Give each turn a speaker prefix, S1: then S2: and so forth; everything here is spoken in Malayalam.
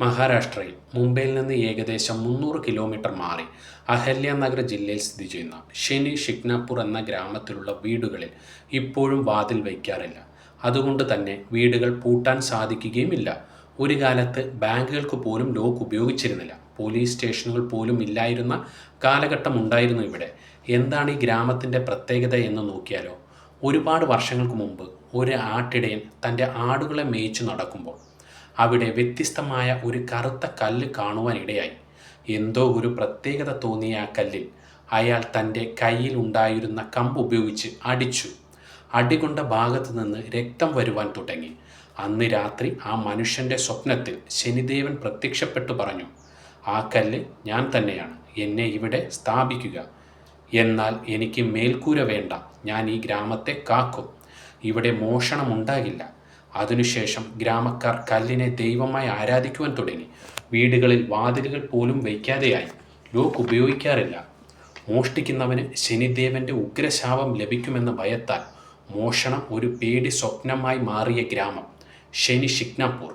S1: മഹാരാഷ്ട്രയിൽ മുംബൈയിൽ നിന്ന് ഏകദേശം 300 കിലോമീറ്റർ മാറി അഹല്യാനഗർ ജില്ലയിൽ സ്ഥിതി ചെയ്യുന്ന ശനി ഷിഗ്നാപൂർ എന്ന ഗ്രാമത്തിലുള്ള വീടുകളിൽ ഇപ്പോഴും വാതിൽ വയ്ക്കാറില്ല. അതുകൊണ്ട് തന്നെ വീടുകൾ പൂട്ടാൻ സാധിക്കുകയുമില്ല. ഒരു കാലത്ത് ബാങ്കുകൾക്ക് പോലും ലോക്ക് ഉപയോഗിച്ചിരുന്നില്ല. പോലീസ് സ്റ്റേഷനുകൾ പോലും ഇല്ലായിരുന്ന കാലഘട്ടമുണ്ടായിരുന്നു ഇവിടെ. എന്താണ് ഈ ഗ്രാമത്തിൻ്റെ പ്രത്യേകത എന്ന് നോക്കിയാലോ? ഒരുപാട് വർഷങ്ങൾക്ക് മുമ്പ് ഒരു ആട്ടിടയൻ തൻ്റെ ആടുകളെ മേയിച്ചു നടക്കുമ്പോൾ അവിടെ വ്യത്യസ്തമായ ഒരു കറുത്ത കല്ല് കാണുവാനിടയായി. എന്തോ ഒരു പ്രത്യേകത തോന്നിയ ആ കല്ലിൽ അയാൾ തൻ്റെ കയ്യിൽ ഉണ്ടായിരുന്ന കമ്പ് ഉപയോഗിച്ച് അടിച്ചു. അടികൊണ്ട ഭാഗത്ത് നിന്ന് രക്തം വരുവാൻ തുടങ്ങി. അന്ന് രാത്രി ആ മനുഷ്യൻ്റെ സ്വപ്നത്തിൽ ശനിദേവൻ പ്രത്യക്ഷപ്പെട്ടു പറഞ്ഞു, "ആ കല്ല് ഞാൻ തന്നെയാണ്, എന്നെ ഇവിടെ സ്ഥാപിക്കുക. എന്നാൽ എനിക്ക് മേൽക്കൂര വേണ്ട, ഞാൻ ഈ ഗ്രാമത്തെ കാക്കും. ഇവിടെ മോഷണമുണ്ടാകില്ല." അതിനുശേഷം ഗ്രാമക്കാർ കല്ലിനെ ദൈവമായി ആരാധിക്കുവാൻ തുടങ്ങി. വീടുകളിൽ വാതിലുകൾ പോലും വയ്ക്കാതെയായി. ലോക്ക് ഉപയോഗിക്കാറില്ല. മോഷ്ടിക്കുന്നവന് ശനിദേവൻ്റെ ഉഗ്രശാപം ലഭിക്കുമെന്ന ഭയത്താൽ മോഷണം ഒരു പേടി സ്വപ്നമായി മാറിയ ഗ്രാമം ശനി ഷിഗ്നാപൂർ.